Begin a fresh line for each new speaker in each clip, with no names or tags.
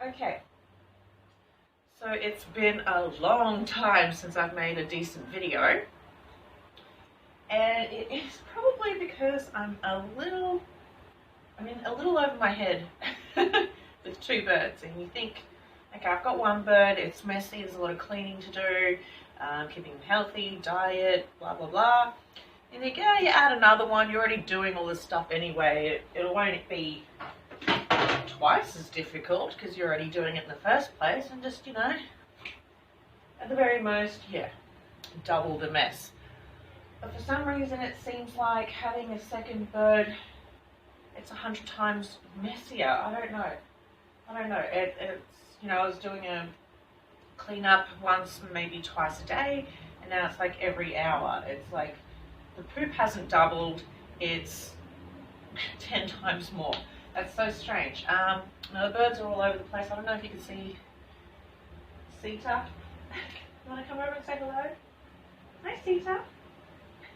Okay, so it's been a long time since I've made a decent video, and it is probably because I'm a little over my head with two birds. And you think, okay, I've got one bird, it's messy, there's a lot of cleaning to do, keeping them healthy, diet, blah blah blah. And you think, yeah, you add another one, you're already doing all this stuff anyway, it won't be twice as difficult because you're already doing it in the first place, and just, you know, at the very most, yeah, double the mess. But for some reason it seems like having a second bird, it's 100 times messier. I don't know. It's, you know, I was doing a cleanup once, maybe twice a day, and now it's like every hour. It's like the poop hasn't doubled, it's 10 times more. That's so strange. Now the birds are all over the place. I don't know if you can see Sita. You want to come over and say hello? Hi, Sita.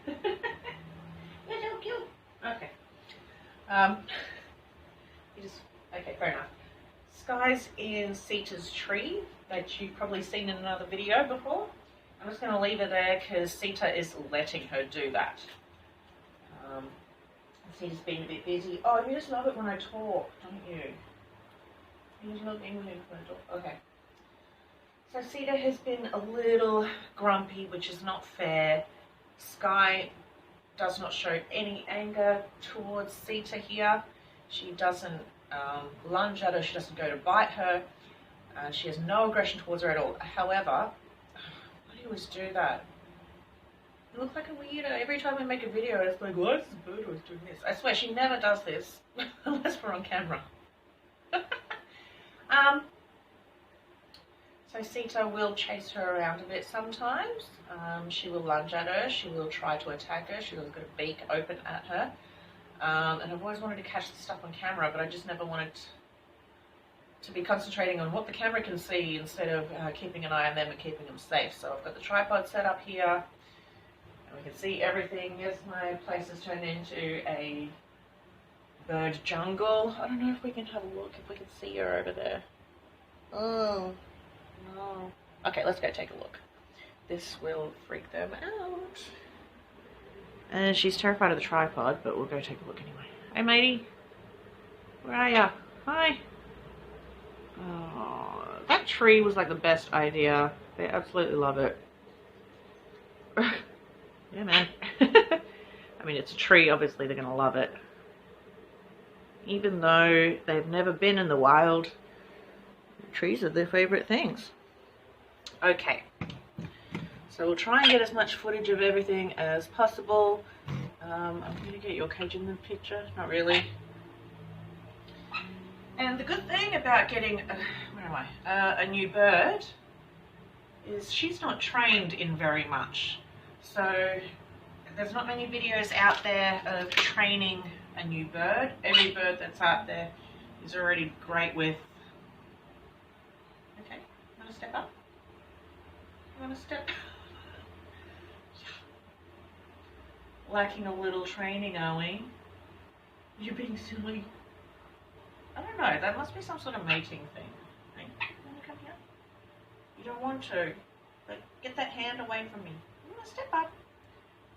You're so cute. Okay. Okay, fair enough. Skye's in Sita's tree that you've probably seen in another video before. I'm just going to leave her there because Sita is letting her do that. Sita's been a bit busy. Oh, you just love it when I talk, don't you? You just love English when I talk. Okay. So Sita has been a little grumpy, which is not fair. Skye does not show any anger towards Sita here. She doesn't lunge at her, she doesn't go to bite her. She has no aggression towards her at all. However, why do you always do that? You look like a weirdo. Every time we make a video, it's like, why is this bird always doing this? I swear, she never does this, unless we're on camera. So Sita will chase her around a bit sometimes. She will lunge at her, she will try to attack her, she will got a beak open at her. And I've always wanted to catch the stuff on camera, but I just never wanted to be concentrating on what the camera can see instead of keeping an eye on them and keeping them safe. So I've got the tripod set up here, and we can see everything. Yes, my place has turned into a bird jungle. I don't know if we can have a look, if we can see her over there. Oh, no. Okay, let's go take a look. This will freak them out. And she's terrified of the tripod, but we'll go take a look anyway. Hey, matey. Where are ya? Hi. Oh, that tree was like the best idea. They absolutely love it. Yeah, man. I mean, it's a tree. Obviously, they're going to love it. Even though they've never been in the wild, trees are their favorite things. Okay. So we'll try and get as much footage of everything as possible. I'm going to get your cage in the picture. Not really. And the good thing about getting, a new bird is she's not trained in very much. So there's not many videos out there of training a new bird. Every bird that's out there is already great with... Okay, you want to step up? You want to step... Lacking a little training, are we? You're being silly. I don't know, that must be some sort of mating thing. Hey, you want to come here? You don't want to. But get that hand away from me. You want to step up.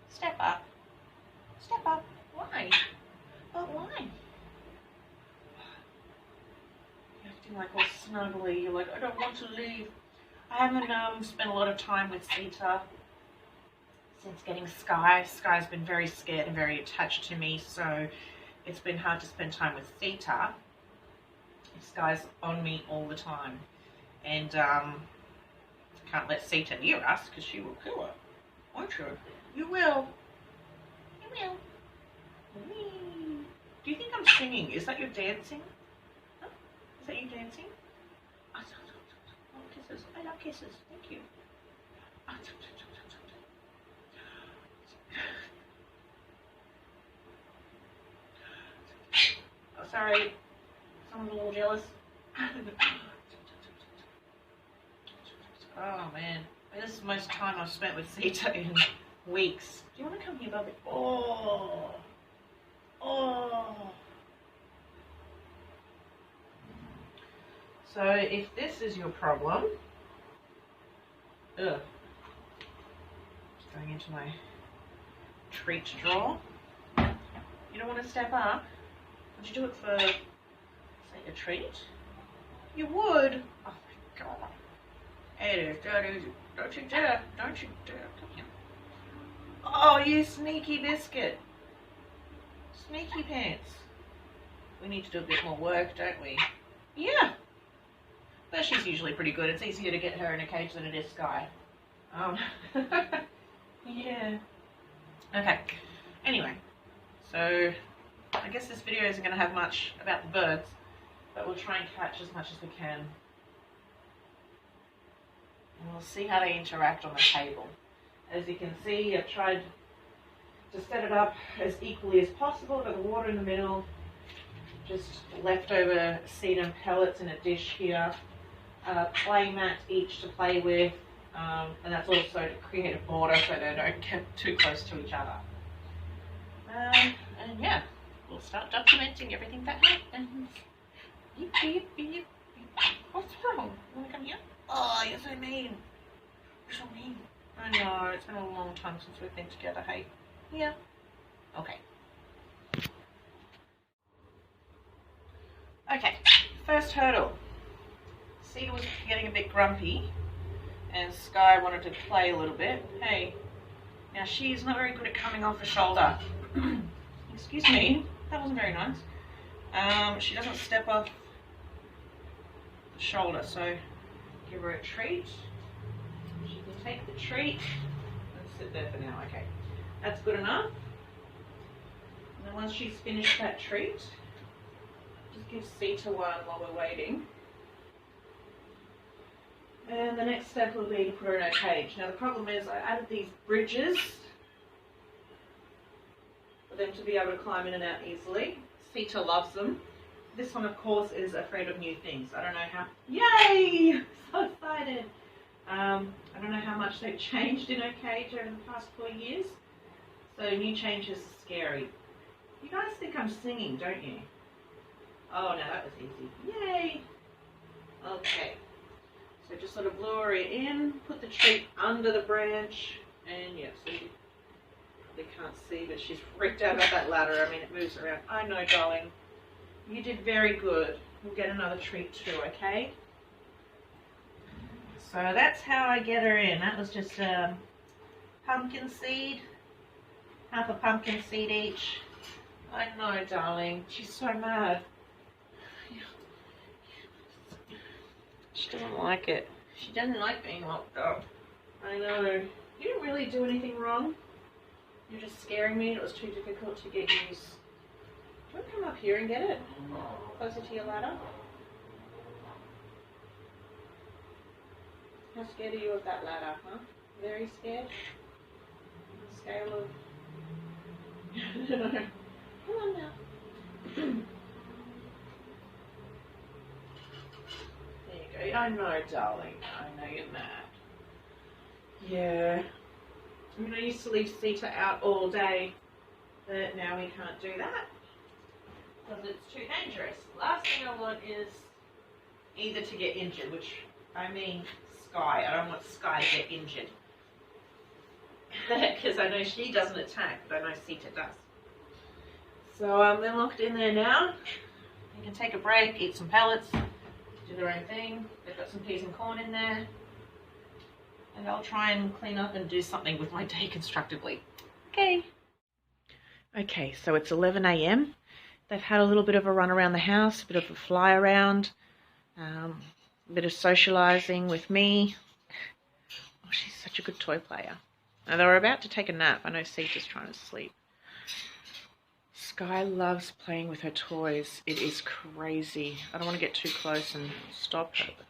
Step up. Step up. Why? But why? You're acting like all snuggly. You're like, I don't want to leave. I haven't spent a lot of time with Sita since getting Skye. Skye's been very scared and very attached to me, so it's been hard to spend time with Sita. Skye's on me all the time, and can't let Sita near us because she will kill her, won't you? You will. You will. Whee. Do you think I'm singing? Is that your dancing? Huh? Is that you dancing? Oh, kisses. I love kisses. Thank you. Oh, sorry. Someone's a little jealous. Oh man, this is the most time I've spent with Sita in weeks. Do you want to come here, Bubby? Oh, oh. So if this is your problem, just going into my treat drawer. You don't want to step up. Would you do it for, say, a treat? You would. Oh my god. It is. Don't you dare. Don't you dare. Come here. Oh, you sneaky biscuit. Sneaky pants. We need to do a bit more work, don't we? Yeah. But she's usually pretty good. It's easier to get her in a cage than it is Skye. Yeah. Okay. Anyway, so I guess this video isn't going to have much about the birds, but we'll try and catch as much as we can. And we'll see how they interact on the table. As you can see, I've tried to set it up as equally as possible. Got the water in the middle, just leftover seed and pellets in a dish here. Play mat each to play with, and that's also to create a border so they don't get too close to each other. And yeah, we'll start documenting everything that happens. Beep, beep, beep, beep. What's wrong? You want to come here? Oh, you're so mean. You're so mean. I know, it's been a long time since we've been together, hey? Yeah. Okay. Okay, first hurdle. Sita was getting a bit grumpy, and Skye wanted to play a little bit. Hey, now she's not very good at coming off the shoulder. Excuse me, that wasn't very nice. She doesn't step off the shoulder, so give her a treat. She can take the treat and sit there for now. Okay, that's good enough. And then once she's finished that treat, just give Sita one while we're waiting. And the next step will be to put her in her cage. Now the problem is I added these bridges for them to be able to climb in and out easily. Sita loves them. This one, of course, is afraid of new things. I don't know how... Yay! So excited! I don't know how much they've changed in her cage over the past 4 years. So new changes are scary. You guys think I'm singing, don't you? Oh, no, that was easy. Yay! Okay. So just sort of lure her in, put the treat under the branch, and yeah, so you probably can't see, but she's freaked out about that ladder. I mean, it moves around. I know, darling. You did very good. We'll get another treat too, okay? So that's how I get her in. That was just pumpkin seed, half a pumpkin seed each. I know, darling. She's so mad. She doesn't like it. She doesn't like being locked up. I know. You didn't really do anything wrong. You're just scaring me. It was too difficult to get used. Do you want to come up here and get it? Closer to your ladder? How scared are you of that ladder, huh? Very scared? On a scale of... I don't know. Come on now. I know, darling. I know you're mad. Yeah. I mean, I used to leave Sita out all day, but now we can't do that because it's too dangerous. Last thing I want is either to get injured, which I mean Skye. I don't want Skye to get injured because I know she doesn't attack, but I know Sita does. So they're locked in there now. You can take a break, eat some pellets, do their own thing. They've got some peas and corn in there. And I'll try and clean up and do something with my day constructively. Okay. Okay, so it's 11 AM. They've had a little bit of a run around the house, a bit of a fly around, a bit of socialising with me. Oh, she's such a good toy player. Now they were about to take a nap. I know Sita's trying to sleep. Skye loves playing with her toys. It is crazy. I don't want to get too close and stop her. But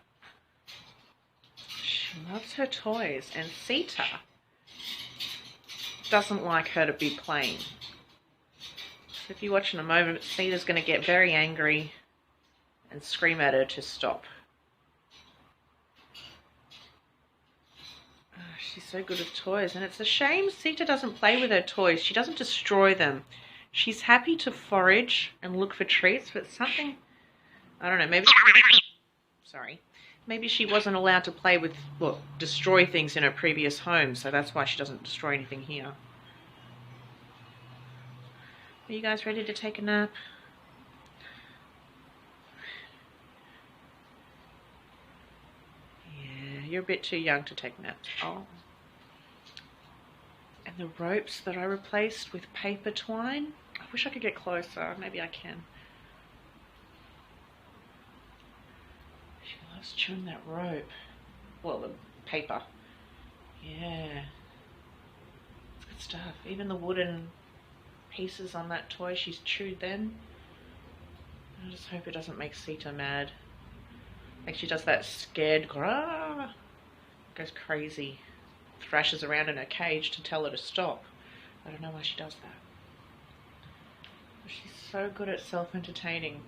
she loves her toys. And Sita doesn't like her to be playing. So if you watch in a moment, Sita's going to get very angry and scream at her to stop. Oh, she's so good with toys. And it's a shame Sita doesn't play with her toys. She doesn't destroy them. She's happy to forage and look for treats, but something, I don't know, maybe, sorry. sorry. Maybe she wasn't allowed to play with, well, destroy things in her previous home, so that's why she doesn't destroy anything here. Are you guys ready to take a nap? Yeah, you're a bit too young to take naps. Oh. And the ropes that I replaced with paper twine. I wish I could get closer. Maybe I can. She loves chewing that rope. Well, the paper. Yeah. It's good stuff. Even the wooden pieces on that toy, she's chewed them. I just hope it doesn't make Sita mad. Like she does that scared grah. Goes crazy. Thrashes around in her cage to tell her to stop. I don't know why she does that. But she's so good at self-entertaining.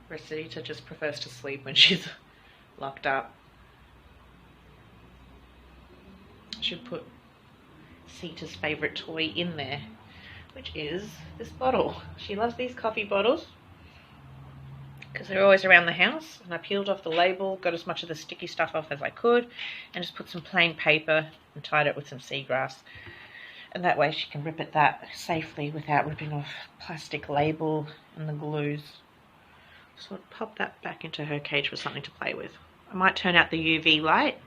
Whereas Sita just prefers to sleep when she's locked up. I should put Sita's favourite toy in there, which is this bottle. She loves these coffee bottles because they're always around the house, and I peeled off the label, got as much of the sticky stuff off as I could, and just put some plain paper and tied it with some seagrass. And that way she can rip at that safely without ripping off plastic label and the glues. So I'll pop that back into her cage for something to play with. I might turn out the UV light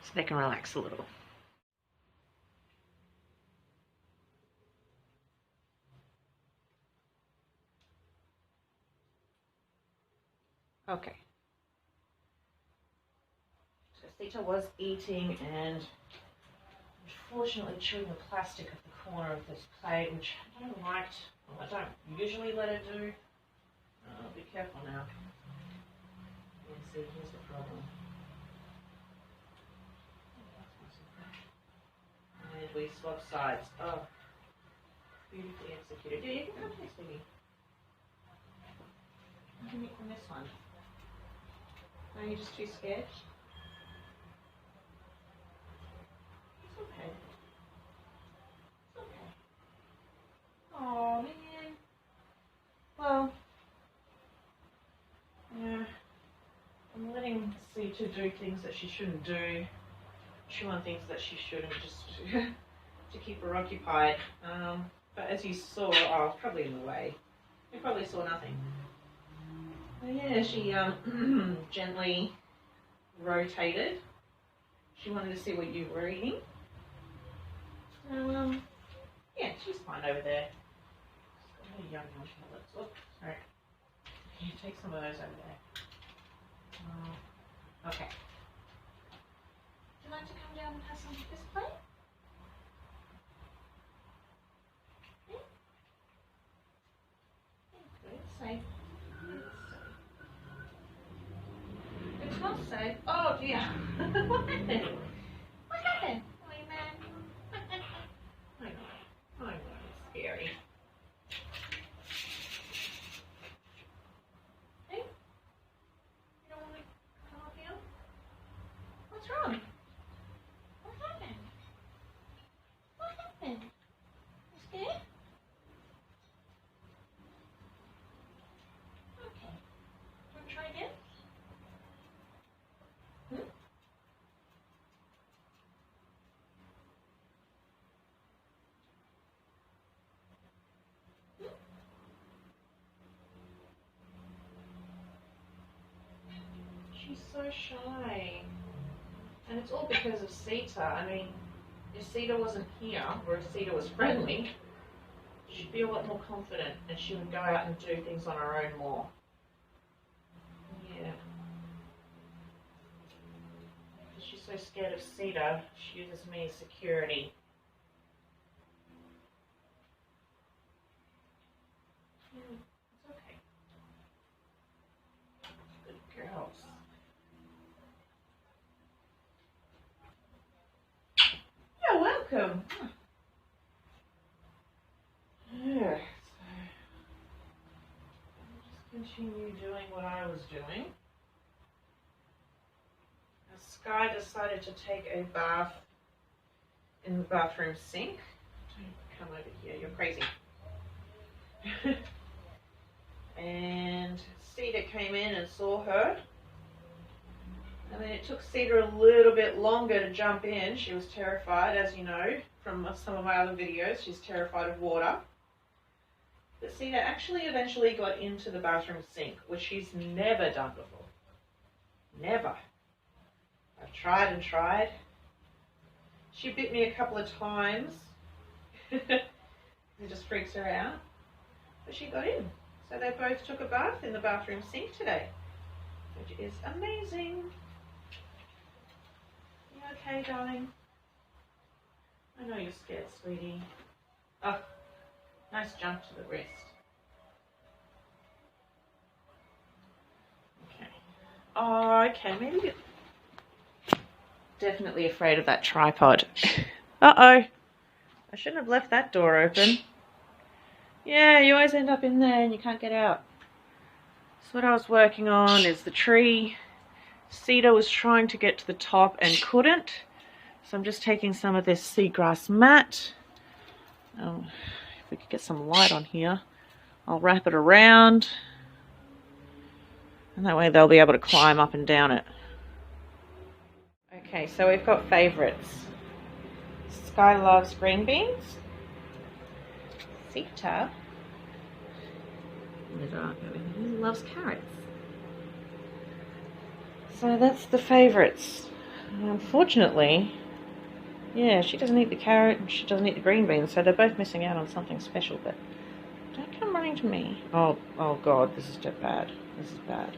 so they can relax a little. Okay. So Sita was eating and unfortunately chewing the plastic of the corner of this plate, which I don't like. Well, I don't usually let her do. Oh, be careful now. Yeah, see, here's the problem. And we swap sides. Oh, beautifully executed. Yeah, you can come here, sweetie. You can eat from this one. Are you just too scared? It's okay. It's okay. Oh man. Well, yeah. I'm letting Sita do things that she shouldn't do. Chew on things that she shouldn't, just to keep her occupied. But as you saw, oh, it's probably in the way. You probably saw nothing. But yeah, she gently rotated. She wanted to see what you were eating. Yeah, she's fine over there. She's got a young marshmallows. Oh, sorry. You take some of those over there. Okay. Would you like to come down and have some of this plate? Yeah. It's safe. It's not safe. Oh dear. What happened? What happened? Wait, man. I know. It's scary. Hey? You don't want to come up here? What's wrong? What happened? What happened? You scared? Okay. Want to try again? She's so shy. And it's all because of Sita. I mean, if Sita wasn't here, or if Sita was friendly, she'd be a lot more confident and she would go out and do things on her own more. Yeah. Because she's so scared of Sita, she uses me as security. It's okay. Good girls. You're welcome. Yeah, so I'll just continue doing what I was doing. Now, Skye decided to take a bath in the bathroom sink. Don't come over here, you're crazy. And Sita came in and saw her I mean, it took Sita a little bit longer to jump in. She was terrified, as you know, from some of my other videos. She's terrified of water. But Sita actually eventually got into the bathroom sink, which she's never done before. Never. I've tried and tried. She bit me a couple of times. It just freaks her out. But she got in. So they both took a bath in the bathroom sink today, which is amazing. You okay, darling? I know you're scared, sweetie. Oh, nice jump to the wrist. Okay. Oh, okay, maybe definitely afraid of that tripod. Uh-oh. I shouldn't have left that door open. Yeah, you always end up in there and you can't get out. So what I was working on is the tree. Sita was trying to get to the top and couldn't. So I'm just taking some of this seagrass mat. If we could get some light on here, I'll wrap it around. And that way they'll be able to climb up and down it. Okay, so we've got favourites. Skye loves green beans. Sita loves carrots. So that's the favourites. Unfortunately, yeah, she doesn't eat the carrot and she doesn't eat the green beans, so they're both missing out on something special. But don't come running to me. Oh God, this is just bad. This is bad.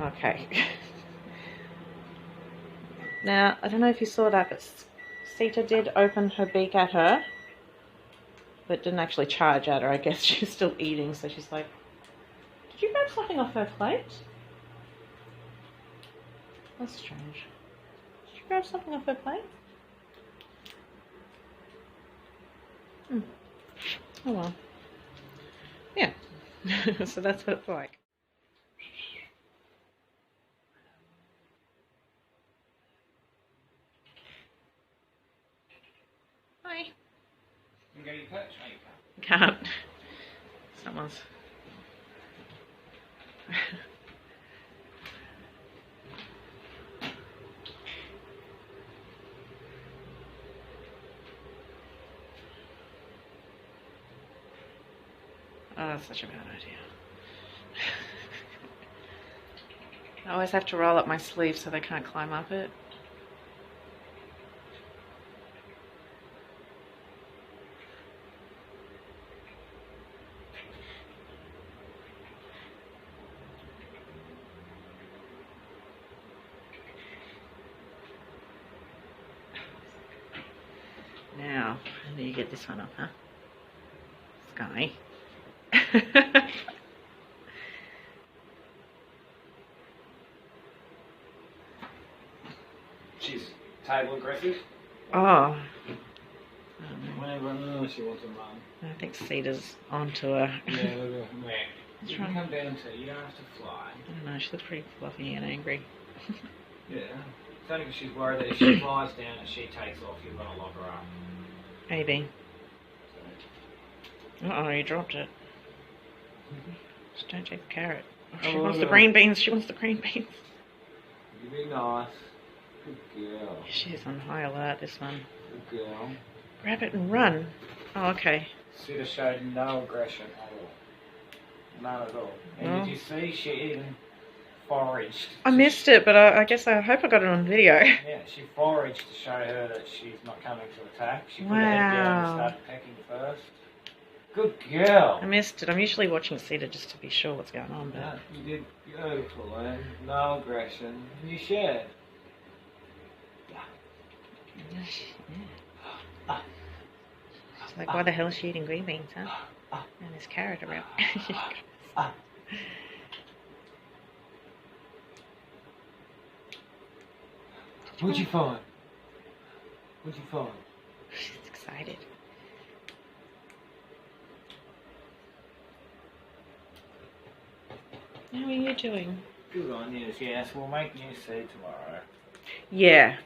Okay. Now, I don't know if you saw that, but Sita did open her beak at her, but didn't actually charge at her. I guess she's still eating, so she's like, did you grab something off her plate? That's strange. Did you grab something off her plate? Oh well. Yeah. So that's what it's like. Hi.
You can go your perch, no, you
Can't. Someone's... Oh, that's such a bad idea. I always have to roll up my sleeve so they can't climb up it. Now, how do you get this one up, huh? Skye.
She's table aggressive.
Oh.
Whenever she wants to run.
I think Sita's onto her.
Yeah, look at her. You can come down to, you don't have to fly.
I don't know, she looks pretty fluffy and angry.
Yeah. It's only because she's worried that if she flies down and she takes off, you're going to lock her up.
Maybe. Uh-oh, you dropped it. Just don't take the carrot. Oh, she wants the green beans. She wants the green beans.
You be nice. Good girl.
She's on high alert, this one.
Good girl.
Grab it and run. Oh, okay.
Sita showed no aggression at all. None at all. And did you see she even foraged?
I missed it, but I guess I hope I got it on video.
Yeah, she foraged to show her that she's not coming to attack. She put her head down and started pecking first. Good girl.
I missed it. I'm usually watching Sita just to be sure what's going on. But
Yeah, you did beautiful, and no aggression. You shared.
She's like, why the hell is she eating green beans, huh? And there's carrot around.
What'd you find? What'd you find?
She's excited. How are you doing?
Good on you. Yes, we'll make new seed tomorrow.
Yeah,